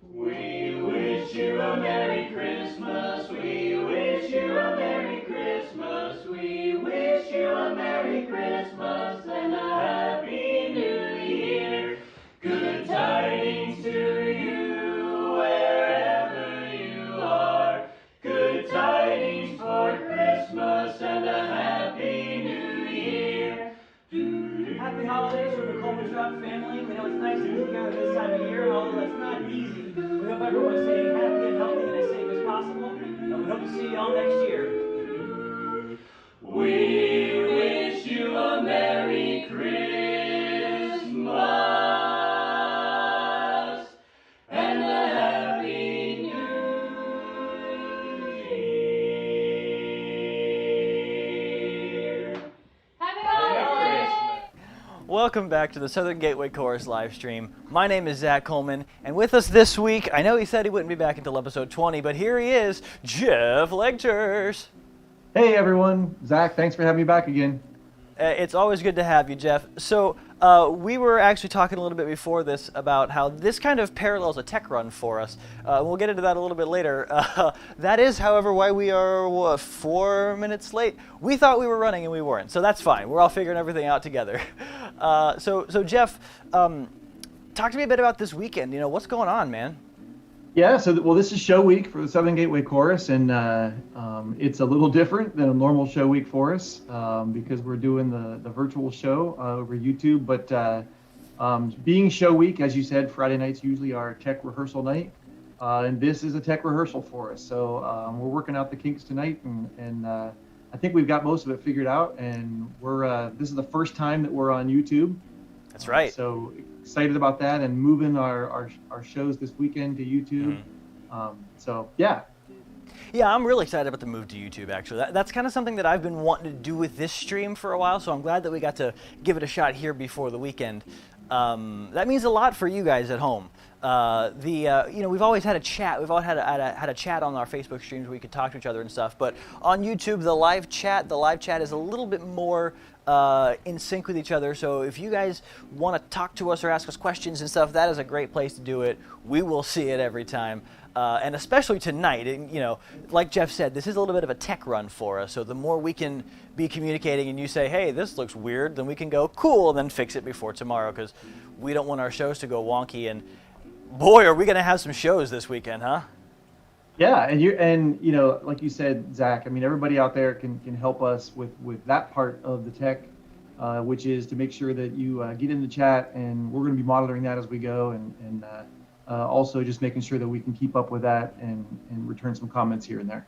We wish you a Merry Christmas. We wish you a Merry Christmas. We wish you a Merry Christmas and a Happy New Year. Good tidings to you wherever you are. Good tidings for Christmas and a Happy New Year. Happy holidays from the Coleman Truck family. We know it's nice to be together this time of year, and although that's not easy, we hope everyone's staying happy and healthy and as safe as possible. And we hope to see you all next year. We wish you a Merry Christmas and a Happy New Year. Happy holidays! Welcome back to the Southern Gateway Chorus live stream. My name is Zach Coleman, and with us this week, I know he said he wouldn't be back until episode 20, but here he is, Jeff Lectures. Hey everyone, Zach, thanks for having me back again. It's always good to have you, Jeff. So we were actually talking a little bit before this about how this kind of parallels a tech run for us. We'll get into that a little bit later. That is, however, why we are, 4 minutes late? We thought we were running and we weren't, so that's fine. We're all figuring everything out together. So Jeff, talk to me a bit about this weekend. You know, what's going on, man? Yeah, well, this is show week for the Southern Gateway Chorus, and it's a little different than a normal show week for us because we're doing the virtual show over YouTube. But being show week, as you said, Friday nights usually are tech rehearsal night, and this is a tech rehearsal for us. So we're working out the kinks tonight, and I think we've got most of it figured out. And this is the first time that we're on YouTube. That's right. So excited about that and moving our shows this weekend to YouTube. So yeah. Yeah, I'm really excited about the move to YouTube, actually. That's kind of something that I've been wanting to do with this stream for a while, so I'm glad that we got to give it a shot here before the weekend. That means a lot for you guys at home. You know, we've always had a chat. We've always had a chat on our Facebook streams where we could talk to each other and stuff. But on YouTube, the live chat is a little bit more in sync with each other. So if you guys want to talk to us or ask us questions and stuff, that is a great place to do it. We will see it every time. And especially tonight, you know, like Jeff said, this is a little bit of a tech run for us. So the more we can be communicating and you say, hey, this looks weird, then we can go, cool, and then fix it before tomorrow because we don't want our shows to go wonky. And boy, are we going to have some shows this weekend, huh? Yeah, and you know, like you said, Zach, I mean, everybody out there can help us with that part of the tech, which is to make sure that you get in the chat, and we're going to be monitoring that as we go, and also just making sure that we can keep up with that and return some comments here and there.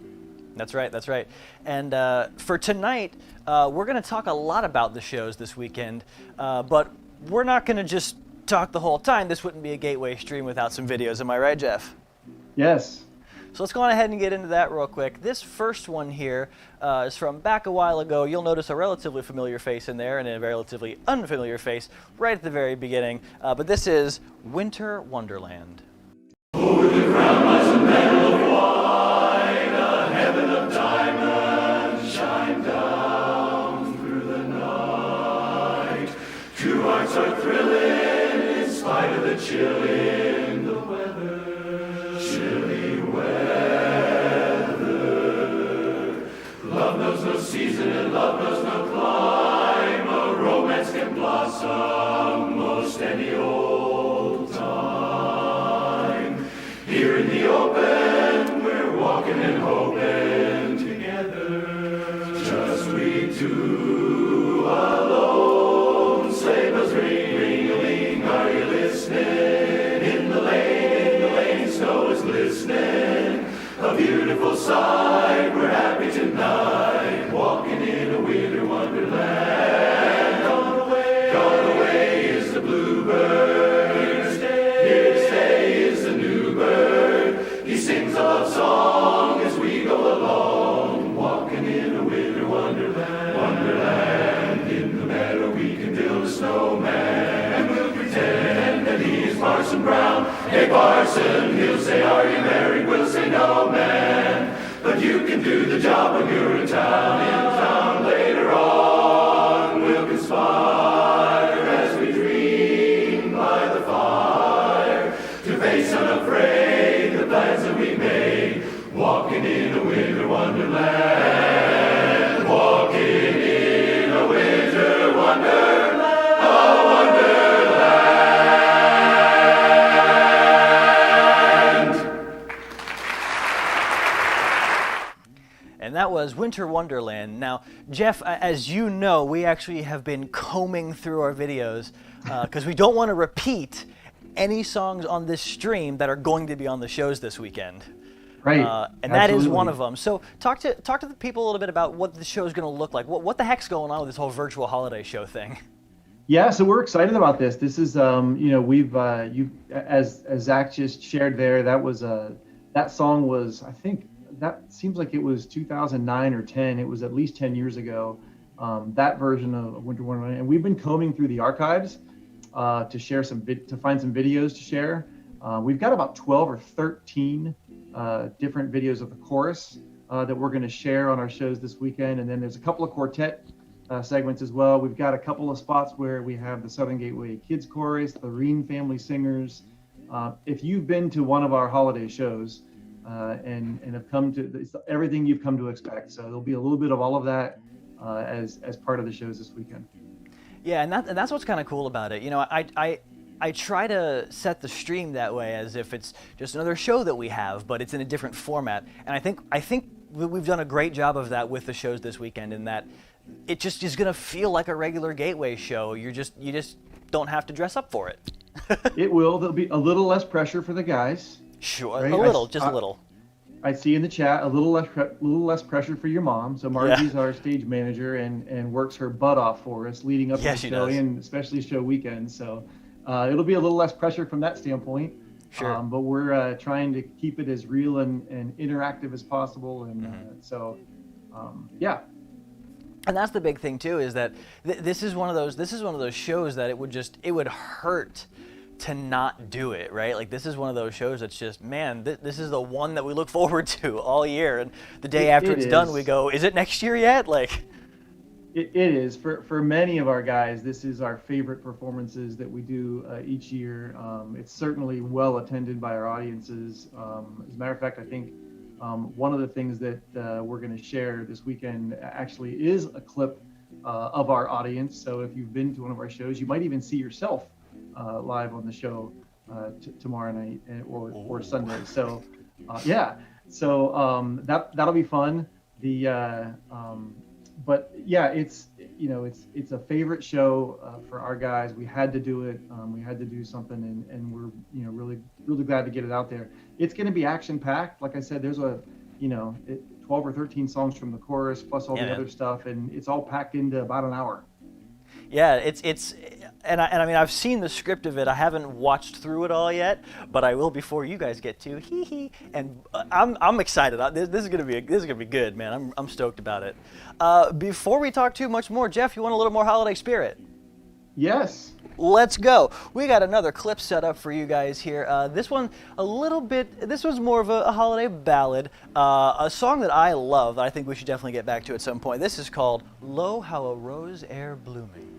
That's right, that's right. And for tonight, we're going to talk a lot about the shows this weekend, but we're not going to just talk the whole time. This wouldn't be a Gateway stream without some videos. Am I right, Jeff? Yes. So let's go on ahead and get into that real quick. This first one here is from back a while ago. You'll notice a relatively familiar face in there and a relatively unfamiliar face right at the very beginning. But this is Winter Wonderland. Over the ground lies a mantle of wine, a heaven of diamonds shine down through the night. Two hearts are thrilling in spite of the chill in the weather. Chilly weather. Love knows no season and love knows no clime. A romance can blossom most any old time. Here in the open, we're walking and hoping together. Just we two alone. Sleigh bells ring, ring-a-ling, are you listening? In the lane, snow is glistening. A beautiful sight, we're happy tonight. Walking in a winter wonderland. Gone away is the bluebird. Here to stay is the new bird. He sings a love song as we go along. Walking in a winter wonderland. In the meadow we can build a snowman. And we'll pretend that he's Parson Brown. Hey Parson, he'll say, are you married? We'll say, no man. But you can do the job when you're in town. In town later on, we'll conspire as we dream by the fire to face unafraid was Winter Wonderland. Now, Jeff, as you know, we actually have been combing through our videos because we don't want to repeat any songs on this stream that are going to be on the shows this weekend. Right. And that is one of them. So talk to the people a little bit about what the show is going to look like. What the heck's going on with this whole virtual holiday show thing? Yeah, so we're excited about this. This is, we've, as Zach just shared there, that song was, I think, that seems like it was 2009 or 10. It was at least 10 years ago, that version of Winter Wonderland. And we've been combing through the archives to share to find some videos to share. We've got about 12 or 13 different videos of the chorus that we're going to share on our shows this weekend. And then there's a couple of quartet segments as well. We've got a couple of spots where we have the Southern Gateway Kids Chorus, the Reen Family Singers. If you've been to one of our holiday shows and have come to everything you've come to expect, so there'll be a little bit of all of that as part of the shows this weekend. Yeah, and that's what's kind of cool about it. You know, I try to set the stream that way as if it's just another show that we have, but it's in a different format. And I think we've done a great job of that with the shows this weekend, in that it just is going to feel like a regular Gateway show. You just don't have to dress up for it. It will. There'll be a little less pressure for the guys. Sure, right? A little. I see in the chat a little less pressure for your mom. So Margie's our stage manager and works her butt off for us leading up to the show and especially show weekends. So it'll be a little less pressure from that standpoint. Sure. But we're trying to keep it as real and interactive as possible. And yeah. And that's the big thing too, is that this is one of those shows that it would hurt to not do it, right? Like, this is one of those shows that's just, man, this is the one that we look forward to all year, and the day after it's done, we go, is it next year yet? Like, it is for many of our guys. This is our favorite performances that we do each year. It's certainly well attended by our audiences. As a matter of fact, I think one of the things that we're going to share this weekend actually is a clip of our audience. So if you've been to one of our shows, you might even see yourself live on the show tomorrow night or Sunday. So that'll be fun. But yeah, it's a favorite show for our guys. We had to do it. We had to do something, and we're really glad to get it out there. It's going to be action packed. Like I said, there's 12 or 13 songs from the chorus plus all the other stuff, and it's all packed into about an hour. Yeah, and I mean, I've seen the script of it. I haven't watched through it all yet, but I will before you guys get to. And I'm excited. This is gonna be good, man. I'm stoked about it. Before we talk too much more, Jeff, you want a little more holiday spirit? Yes. Let's go. We got another clip set up for you guys here. This one, this was more of a holiday ballad, a song that I love that I think we should definitely get back to at some point. This is called Lo, How a Rose Ere Blooming.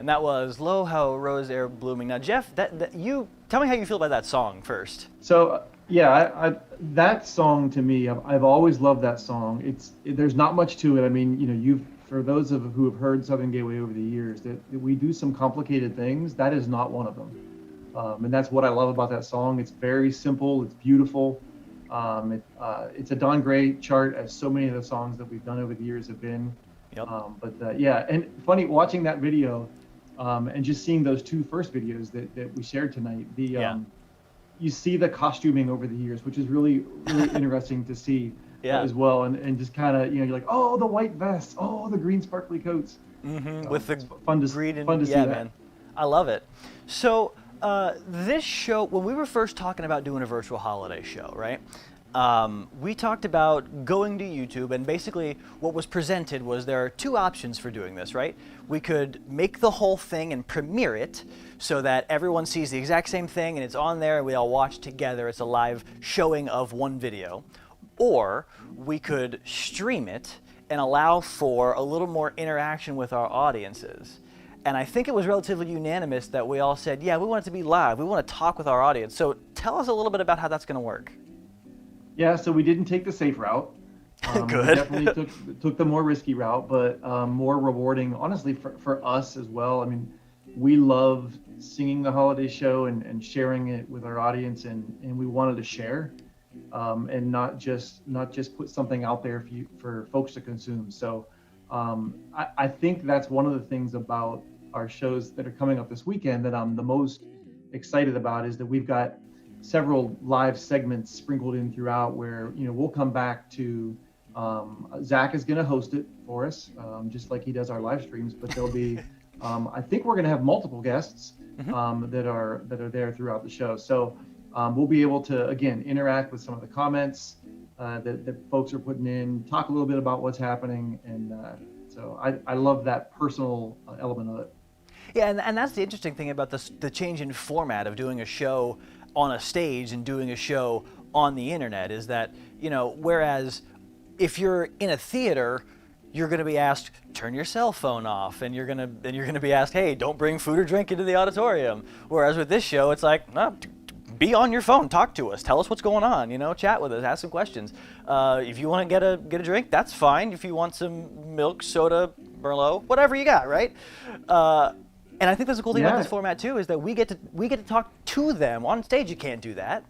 that was Lo How Rose Air Blooming. Now, Jeff, you tell me how you feel about that song first. So yeah, that song to me, I've always loved that song. There's not much to it. I mean, you know, for those who have heard Southern Gateway over the years, that we do some complicated things. That is not one of them. And that's what I love about that song. It's very simple. It's beautiful. It's a Don Gray chart, as so many of the songs that we've done over the years have been. Yep. Yeah, and funny watching that video, and just seeing those two first videos that we shared tonight. You see the costuming over the years, which is really interesting to see as well, and just kind of, you know, you're like, oh, the white vests, oh, the green sparkly coats. With the fun to see that. Man, I love it. So this show, when we were first talking about doing a virtual holiday show, right? We talked about going to YouTube, and basically what was presented was there are two options for doing this, right? We could make the whole thing and premiere it so that everyone sees the exact same thing and it's on there and we all watch together. It's a live showing of one video. Or we could stream it and allow for a little more interaction with our audiences. And I think it was relatively unanimous that we all said, yeah, we want it to be live. We want to talk with our audience. So tell us a little bit about how that's going to work. Yeah, so we didn't take the safe route. Good. We definitely took the more risky route, but more rewarding, honestly, for us as well. I mean, we love singing the holiday show and sharing it with our audience, and we wanted to share, and not just put something out there for folks to consume. So I think that's one of the things about our shows that are coming up this weekend that I'm the most excited about, is that we've got several live segments sprinkled in throughout where, you know, we'll come back to, Zach is going to host it for us, just like he does our live streams, but there'll be, I think we're going to have multiple guests that are there throughout the show. So we'll be able to, again, interact with some of the comments that folks are putting in, talk a little bit about what's happening. And so I love that personal element of it. Yeah, and that's the interesting thing about the change in format of doing a show on a stage and doing a show on the internet, is that, you know, whereas if you're in a theater, you're going to be asked, turn your cell phone off, and you're going to be asked, hey, don't bring food or drink into the auditorium. Whereas with this show, it's like, no, be on your phone, talk to us, tell us what's going on, you know, chat with us, ask some questions. If you want to get a drink, that's fine. If you want some milk, soda, Merlot, whatever you got, right? And I think that's the cool thing about this format too, is that we get to talk to them on stage. You can't do that.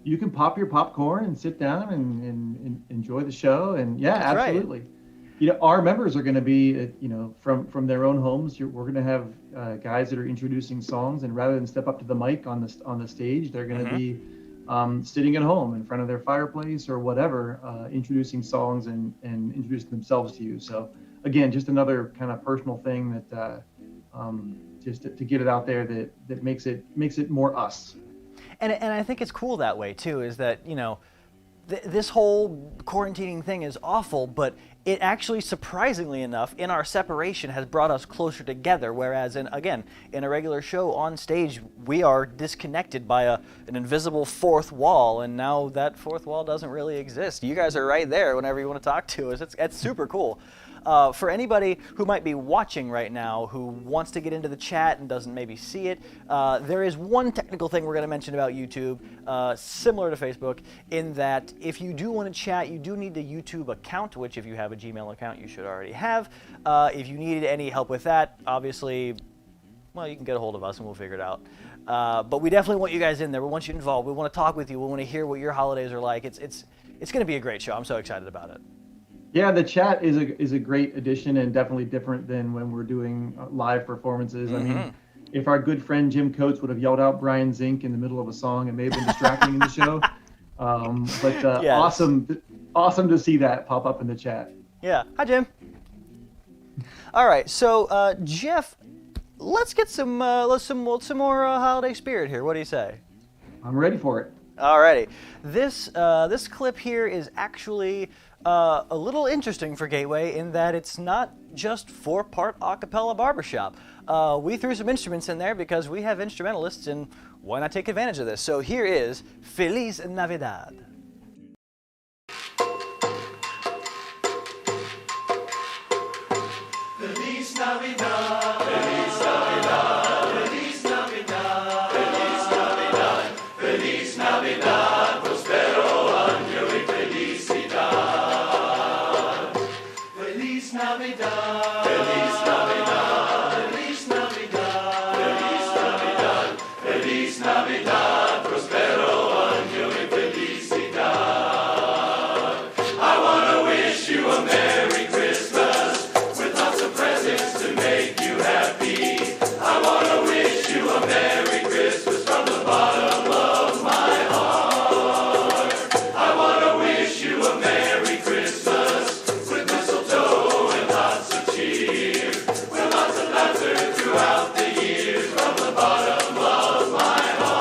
You can pop your popcorn and sit down and enjoy the show. And yeah, that's absolutely. Right. You know, our members are going to be, you know, from their own homes. We're going to have guys that are introducing songs, and rather than step up to the mic on the stage, they're going to be sitting at home in front of their fireplace or whatever, introducing songs and introducing themselves to you. So again, just another kind of personal thing that. Just to get it out there that makes it more us. And I think it's cool that way too, is that, you know, this whole quarantining thing is awful, but it actually, surprisingly enough, in our separation has brought us closer together, whereas in a regular show on stage, we are disconnected by an invisible fourth wall, and now that fourth wall doesn't really exist. You guys are right there whenever you want to talk to us. It's super cool. For anybody who might be watching right now who wants to get into the chat and doesn't maybe see it, there is one technical thing we're going to mention about YouTube, similar to Facebook, in that if you do want to chat, you do need a YouTube account, which if you have a Gmail account, you should already have. If you needed any help with that, obviously, well, you can get a hold of us and we'll figure it out. But we definitely want you guys in there. We want you involved. We want to talk with you. We want to hear what your holidays are like. It's going to be a great show. I'm so excited about it. Yeah, the chat is a great addition, and definitely different than when we're doing live performances. I mean, if our good friend Jim Coates would have yelled out Brian Zink in the middle of a song, it may have been distracting in the show. But yes. Awesome to see that pop up in the chat. Yeah. Hi, Jim. All right, so Jeff, let's get some more holiday spirit here. What do you say? I'm ready for it. All righty. This clip here is actually a little interesting for Gateway in that it's not just 4-part a cappella barbershop. We threw some instruments in there because we have instrumentalists, and why not take advantage of this? So here is Feliz Navidad. Feliz Navidad. Feliz Navidad. Navidad, prospero año y felicidad. I want to wish you a Merry Christmas with lots of presents to make you happy. I want to wish you a Merry Christmas from the bottom of my heart. I want to wish you a Merry Christmas with mistletoe and lots of cheer, with lots of laughter throughout the years from the bottom of my heart.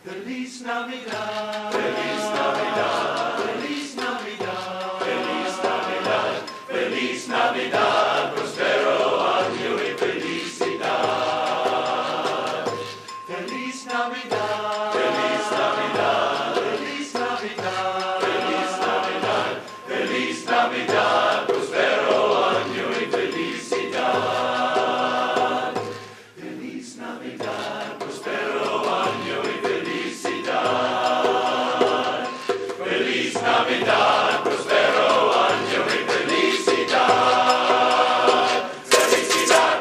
Feliz Navidad, Feliz Navidad, Feliz Navidad, Feliz Navidad, Feliz Navidad, prospero año y felicidad. Feliz Navidad, Feliz Navidad, Feliz Navidad, Feliz Navidad, Feliz Navidad, prospero año y felicidad. Feliz Navidad, prospero año y felicidad. Feliz Navidad, prospero año y felicidad. Felicidad.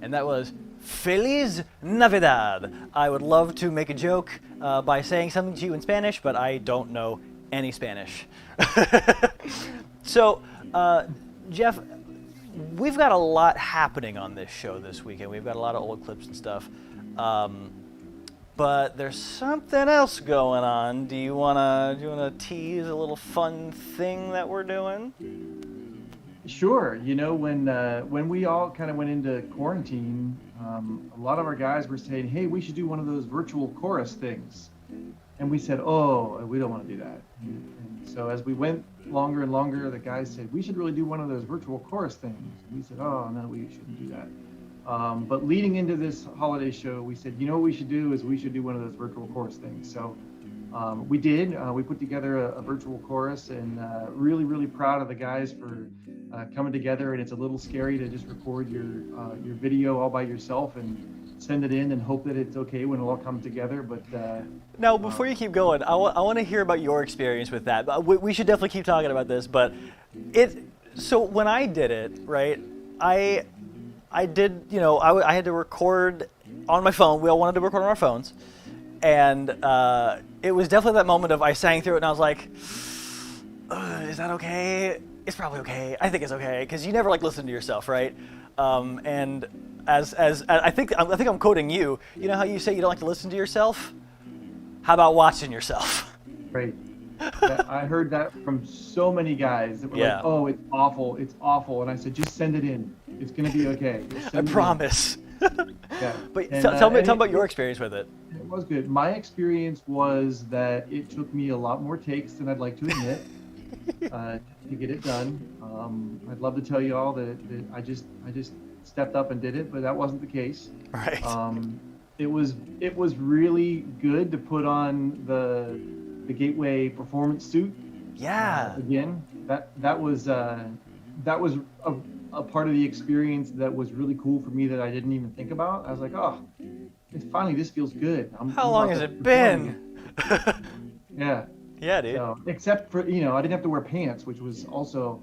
And that was Feliz Navidad. I would love to make a joke by saying something to you in Spanish, but I don't know any Spanish. So, Jeff, we've got a lot happening on this show this weekend. We've got a lot of old clips and stuff. But there's something else going on. Do you wanna tease a little fun thing that we're doing? Sure. You know, when we all kind of went into quarantine, a lot of our guys were saying, "Hey, we should do one of those virtual chorus things," and we said, "Oh, we don't want to do that." And so as we went longer and longer, the guys said, "We should really do one of those virtual chorus things." And we said, "Oh, no, we shouldn't do that." But leading into this holiday show, we said, "You know what we should do is we should do one of those virtual chorus things." So we did. We put together a virtual chorus, and really, really proud of the guys for coming together. And it's a little scary to just record your video all by yourself and send it in and hope that it's okay when it all comes together. But now, before you keep going, I want to hear about your experience with that. We should definitely keep talking about this. But so when I did it, right, I did, I had to record on my phone. We all wanted to record on our phones. And it was definitely that moment of I sang through it and I was like, is that okay? It's probably okay. I think it's okay. Because you never listen to yourself, right? And as I think I'm quoting you. You know how you say you don't like to listen to yourself? How about watching yourself? Right. I heard that from so many guys that were like, "Oh, it's awful. It's awful." And I said, "Just send it in. It's going to be okay. I promise." Yeah. But tell me about your experience with it. It was good. My experience was that it took me a lot more takes than I'd like to admit to get it done. I'd love to tell you all that I just stepped up and did it, but that wasn't the case. Right. It was really good to put on the Gateway performance suit. Yeah. Again, that was a part of the experience that was really cool for me that I didn't even think about. I was like, "Oh, finally this feels good." How long has it been? Yeah. Yeah, dude. So, except for I didn't have to wear pants, which was also.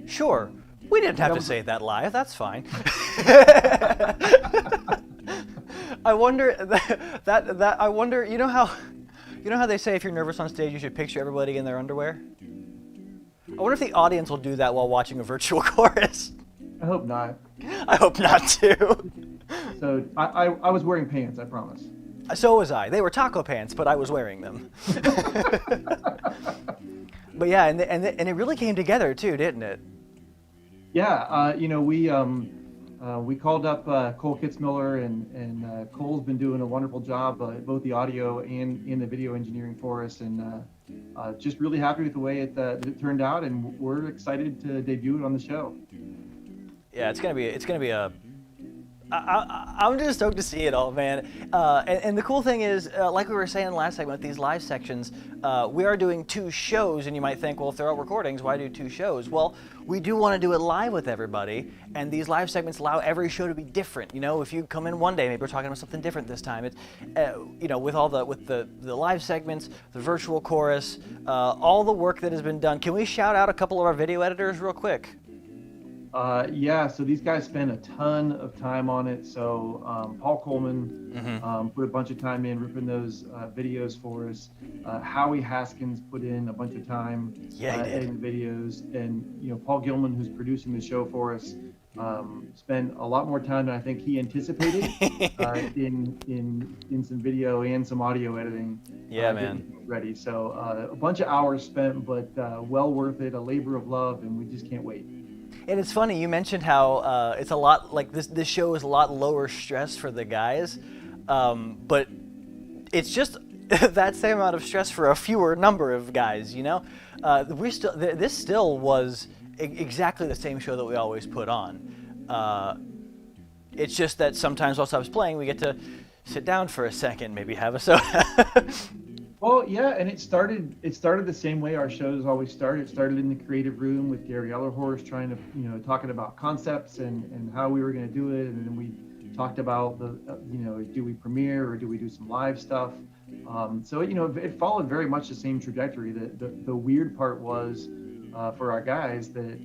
Sure. We didn't have to say that live. That's fine. I wonder I wonder. You know how they say if you're nervous on stage, you should picture everybody in their underwear? I wonder if the audience will do that while watching a virtual chorus. I hope not. I hope not too. So I was wearing pants, I promise. So was I. They were taco pants, but I was wearing them. But yeah, and it really came together too, didn't it? Yeah, we called up Cole Kitzmiller, and Cole's been doing a wonderful job both the audio and in the video engineering for us, and just really happy with the way it turned out, and we're excited to debut it on the show. Yeah, it's gonna be a. I'm just stoked to see it all, man. And the cool thing is, like we were saying last segment, with these live sections, we are doing 2 shows, and you might think, well, if they're all recordings, why do 2 shows? Well, we do want to do it live with everybody, and these live segments allow every show to be different. If you come in one day, maybe we're talking about something different this time. It's, with the live segments, the virtual chorus, all the work that has been done. Can we shout out a couple of our video editors real quick? Yeah, so these guys spent a ton of time on it. So Paul Coleman put a bunch of time in ripping those videos for us. Howie Haskins put in a bunch of time editing the videos, and Paul Gilman, who's producing the show for us, spent a lot more time than I think he anticipated in some video and some audio editing. Yeah, man. Ready. So a bunch of hours spent, but well worth it. A labor of love, and we just can't wait. And it's funny, you mentioned how it's a lot like this show is a lot lower stress for the guys, but it's just that same amount of stress for a fewer number of guys, this still was exactly the same show that we always put on. It's just that sometimes while Sub's playing, we get to sit down for a second, maybe have a soda. Well, yeah, and it started the same way our shows always start. It started in the creative room with Gary Ellerhorst trying to, talking about concepts and how we were going to do it. And then we talked about do we premiere or do we do some live stuff? So, it followed very much the same trajectory. The weird part was for our guys that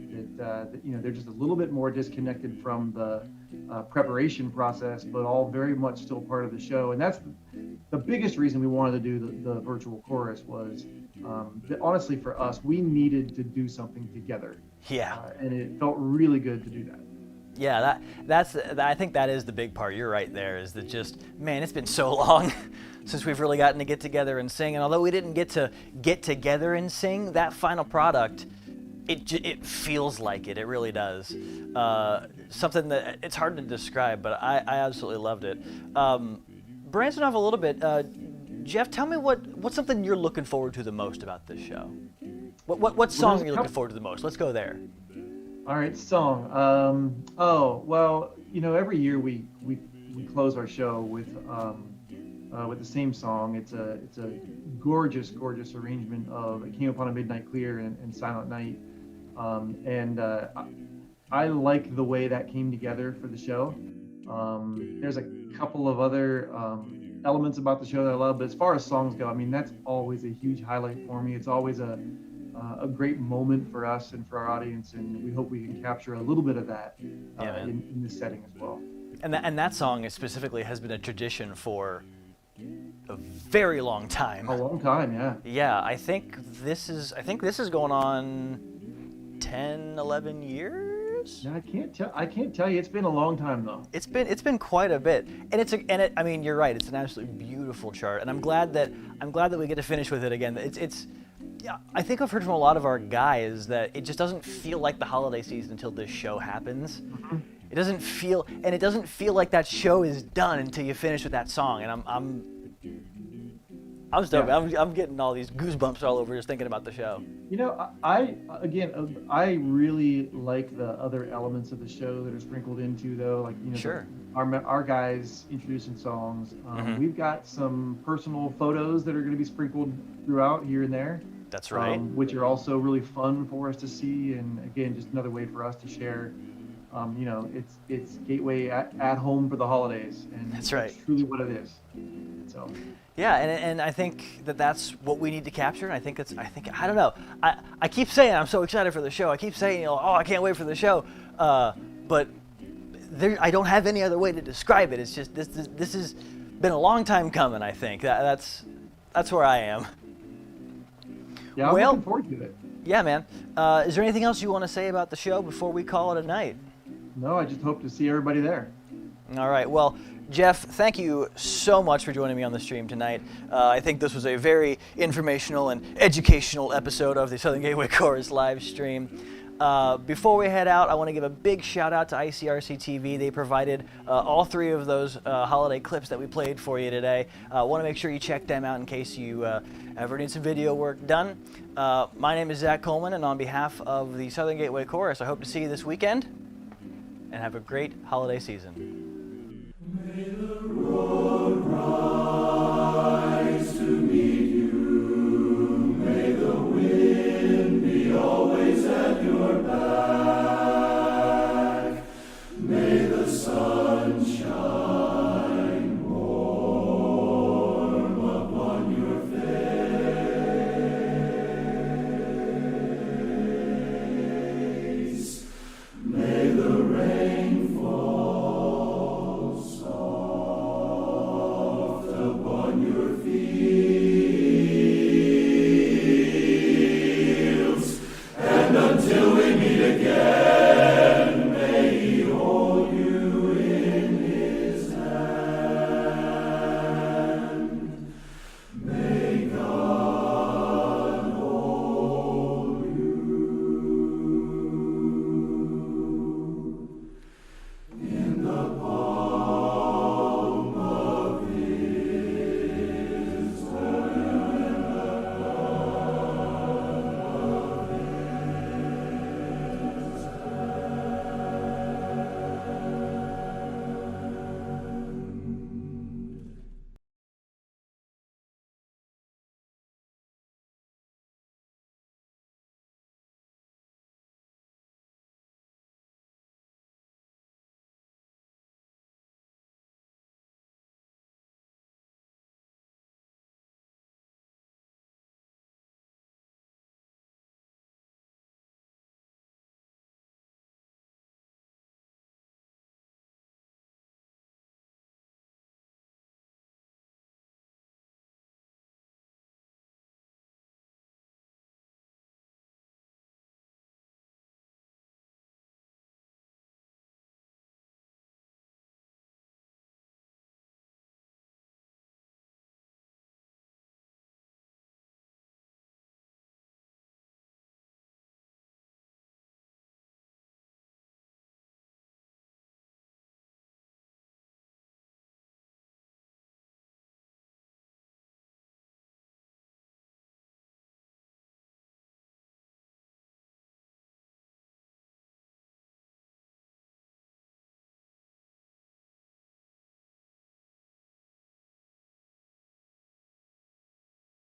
they're just a little bit more disconnected from the preparation process, but all very much still part of the show. And that's the biggest reason we wanted to do the virtual chorus was that honestly for us, we needed to do something together. Yeah. And it felt really good to do that. Yeah, I think that is the big part. You're right there, is that just, man, it's been so long since we've really gotten to get together and sing. And although we didn't get to get together and sing, that final product, it feels like it. It really does. Something that it's hard to describe, but I absolutely loved it. Branching off a little bit, Jeff, tell me what's something you're looking forward to the most about this show? What song are you looking forward to the most? Let's go there. All right, song. Every year we close our show with the same song. It's a gorgeous arrangement of "It Came Upon a Midnight Clear" and "Silent Night," I like the way that came together for the show. There's a couple of other elements about the show that I love, but as far as songs go, I mean, that's always a huge highlight for me. It's always a great moment for us and for our audience, and we hope we can capture a little bit of that in this setting as well. And that song specifically has been a tradition for a very long time. A long time, yeah. Yeah, I think this is going on 10, 11 years. Yeah, I can't tell you. It's been a long time though. It's been quite a bit, and I mean, you're right. It's an absolutely beautiful chart, and I'm glad that we get to finish with it again. Yeah, I think I've heard from a lot of our guys that it just doesn't feel like the holiday season until this show happens. Mm-hmm. It doesn't feel like that show is done until you finish with that song, and I'm stoked. Yeah. I'm getting all these goosebumps all over just thinking about the show. I really like the other elements of the show that are sprinkled into though, like sure. Our guys introducing songs. We've got some personal photos that are going to be sprinkled throughout here and there. That's right. Which are also really fun for us to see, and again, just another way for us to share. It's Gateway at home for the holidays, and that's right. That's truly what it is. So. Yeah, and I think that's what we need to capture. And I think I don't know. I keep saying I'm so excited for the show. I keep saying I can't wait for the show. But I don't have any other way to describe it. It's just this has been a long time coming. I think that's where I am. Yeah, I'm looking forward to it. Yeah, man. Is there anything else you want to say about the show before we call it a night? No, I just hope to see everybody there. All right. Well, Jeff, thank you so much for joining me on the stream tonight. I think this was a very informational and educational episode of the Southern Gateway Chorus live stream. Before we head out, I want to give a big shout out to ICRC TV. They provided all three of those holiday clips that we played for you today. I want to make sure you check them out in case you ever need some video work done. My name is Zach Coleman, and on behalf of the Southern Gateway Chorus, I hope to see you this weekend, and have a great holiday season.